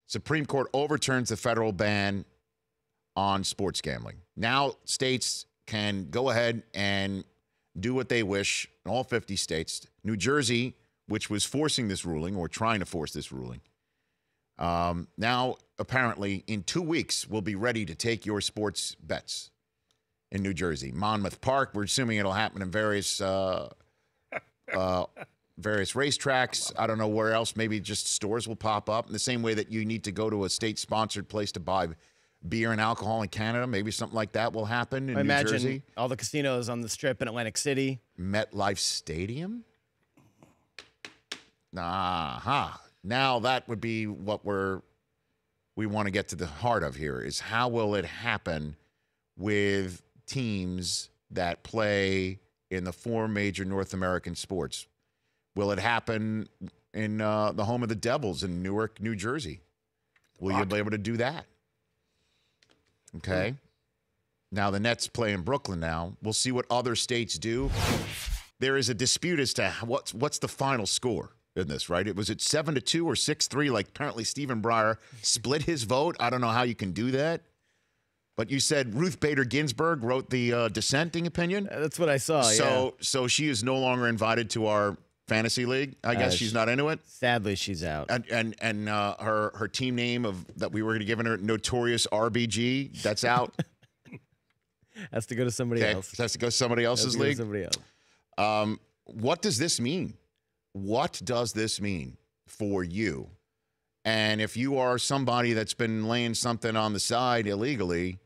Supreme Court overturns the federal ban on sports gambling. Now states can go ahead and do what they wish in all 50 states. New Jersey, which was forcing this ruling or trying to force this ruling, now apparently in 2 weeks will be ready to take your sports bets in New Jersey. Monmouth Park, we're assuming it'll happen in various racetracks. I don't know where else. Maybe just stores will pop up in the same way that you need to go to a state-sponsored place to buy beer and alcohol in Canada. Maybe something like that will happen in New Jersey. Imagine all the casinos on the Strip in Atlantic City. MetLife Stadium? Now that would be what we want to get to the heart of here, is how will it happen with teams that play in the 4 major North American sports? Will it happen in the home of the Devils in Newark, New Jersey? Will you be able to do that? Okay. Now the Nets play in Brooklyn now. We'll see what other states do. There is a dispute as to what's the final score in this, right? Was it 7-2 or 6-3? Like apparently Stephen Breyer split his vote. I don't know how you can do that. But you said Ruth Bader Ginsburg wrote the dissenting opinion? That's what I saw, So she is no longer invited to our fantasy league. I guess she's not into it. Sadly, she's out. And her team name that we were going to give her, Notorious RBG, that's out. Has to go to somebody else. Has to go to somebody else's league. Somebody else. What does this mean? What does this mean for you? And if you are somebody that's been laying something on the side illegally,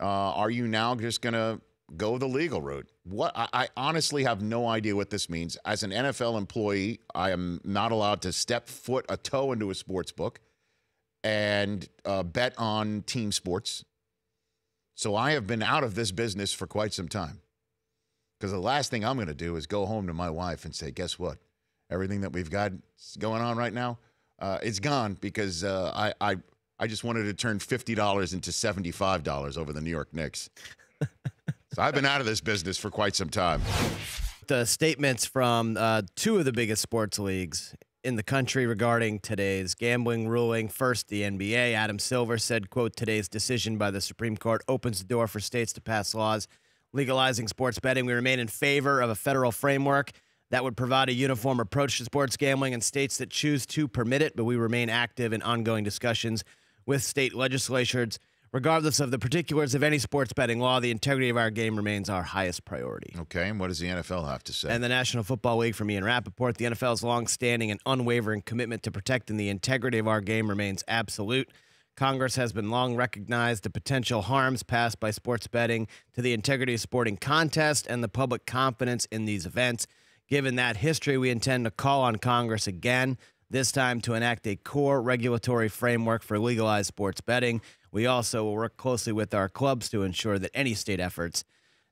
are you now just going to go the legal route? I honestly have no idea what this means. As an NFL employee, I am not allowed to step a toe into a sports book and bet on team sports. So I have been out of this business for quite some time. Because the last thing I'm going to do is go home to my wife and say, guess what? Everything that we've got going on right now, it's gone because I just wanted to turn $50 into $75 over the New York Knicks. So I've been out of this business for quite some time. The statements from 2 of the biggest sports leagues in the country regarding today's gambling ruling. First, the NBA. Adam Silver said, quote, "Today's decision by the Supreme Court opens the door for states to pass laws legalizing sports betting. We remain in favor of a federal framework that would provide a uniform approach to sports gambling in states that choose to permit it, but we remain active in ongoing discussions with state legislatures. Regardless of the particulars of any sports betting law, the integrity of our game remains our highest priority." Okay, and what does the NFL have to say? And the National Football League from Ian Rappaport, "The NFL's long-standing and unwavering commitment to protecting the integrity of our game remains absolute. Congress has been long recognized the potential harms passed by sports betting to the integrity of sporting contests and the public confidence in these events. Given that history, we intend to call on Congress again, this time to enact a core regulatory framework for legalized sports betting. We also will work closely with our clubs to ensure that any state efforts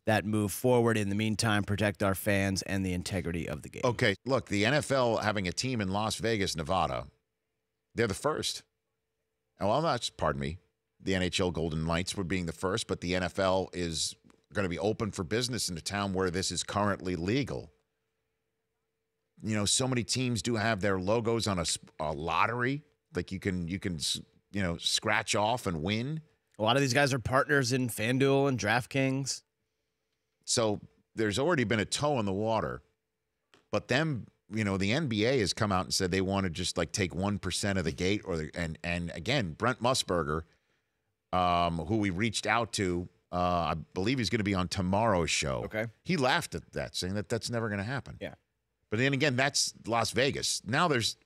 that move forward in the meantime protect our fans and the integrity of the game." Okay, look, the NFL having a team in Las Vegas, Nevada, they're the first. Well, pardon me, the NHL Golden Knights were being the first, but the NFL is going to be open for business in a town where this is currently legal. You know, so many teams do have their logos on a lottery. Like you can scratch off and win. A lot of these guys are partners in FanDuel and DraftKings. So there's already been a toe in the water. But then, the NBA has come out and said they want to just like take 1% of the gate, and again, Brent Musburger, who we reached out to, I believe he's going to be on tomorrow's show. Okay. He laughed at that, saying that that's never going to happen. Yeah. But then again, that's Las Vegas. Now there's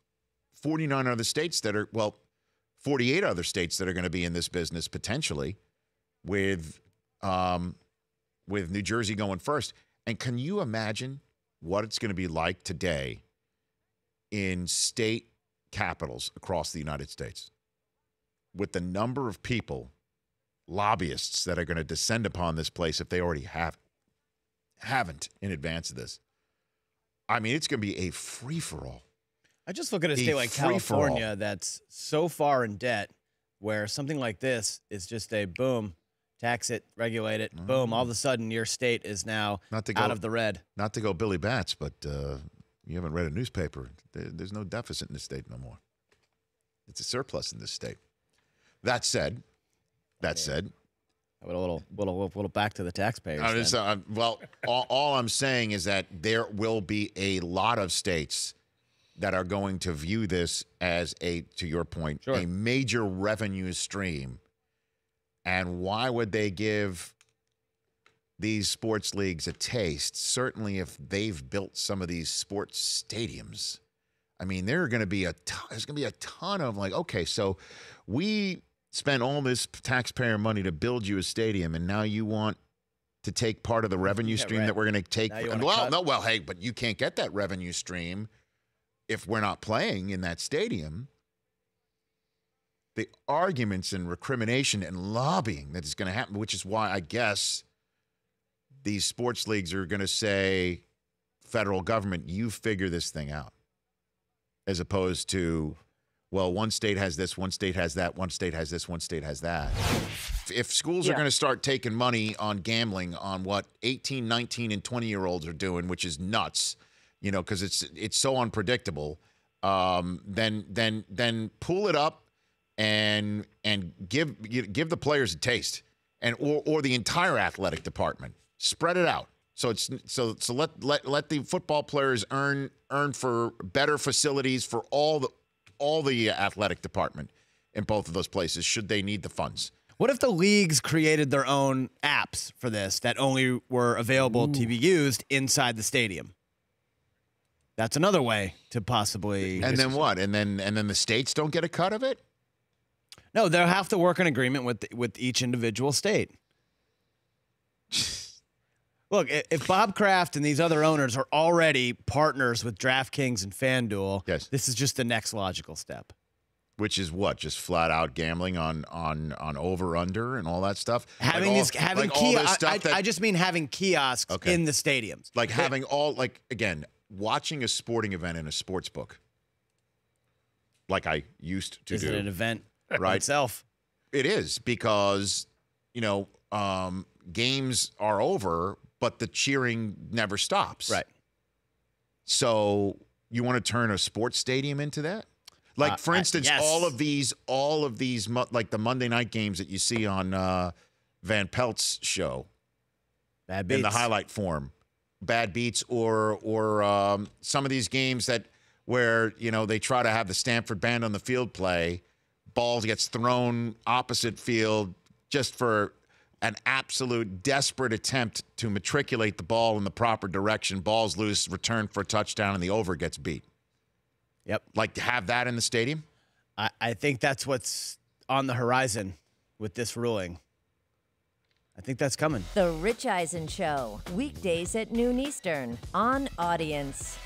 49 other states 48 other states that are going to be in this business potentially, with New Jersey going first. And can you imagine what it's going to be like today in state capitals across the United States with the number of people, lobbyists that are going to descend upon this place if they already haven't in advance of this? I mean, it's going to be a free-for-all. I just look at a state like California that's so far in debt where something like this is just a boom, tax it, regulate it, boom. All of a sudden, your state is now out of the red. Not to go Billy Bats, but you haven't read a newspaper. There's no deficit in the state no more. It's a surplus in this state. That said, I would a little back to the taxpayers. well, all I'm saying is that there will be a lot of states that are going to view this as to your point, Sure, a major revenue stream. And why would they give these sports leagues a taste? Certainly if they've built some of these sports stadiums. I mean, there's going to be a ton of like, okay, so we spent all this taxpayer money to build you a stadium, and now you want to take part of the revenue stream that we're going to take. Well, hey, but you can't get that revenue stream if we're not playing in that stadium. The arguments and recrimination and lobbying that is going to happen, which is why I guess these sports leagues are going to say, federal government, you figure this thing out. As opposed to, well, one state has this, one state has that, one state has this, one state has that. If schools are going to start taking money on gambling on what 18, 19, and 20-year-olds are doing, which is nuts, you know, because it's so unpredictable, then pull it up and give the players a taste, and or the entire athletic department. Spread it out. So let the football players earn for better facilities for all the athletic department in both of those places should they need the funds. What if the leagues created their own apps for this that only were available to be used inside the stadium? That's another way to possibly. And then what? And then the states don't get a cut of it? No, they'll have to work an agreement with each individual state. Look, if Bob Kraft and these other owners are already partners with DraftKings and FanDuel, yes, this is just the next logical step. Which is what? Just flat out gambling on over under and all that stuff. Having kiosks. I just mean having kiosks in the stadiums. Like again, watching a sporting event in a sports book. Like I used to do. Is it an event right itself? It is, because games are over, but the cheering never stops. Right. So you want to turn a sports stadium into that? Like, for instance, yes. all of these, like the Monday night games that you see on Van Pelt's show, Bad Beats, in the highlight form, Bad Beats, or some of these games where they try to have the Stanford band on the field play, ball gets thrown opposite field just for an absolute desperate attempt to matriculate the ball in the proper direction. Ball's loose, return for a touchdown, and the over gets beat. Yep. Like to have that in the stadium? I think that's what's on the horizon with this ruling. I think that's coming. The Rich Eisen Show, weekdays at noon Eastern on Audience.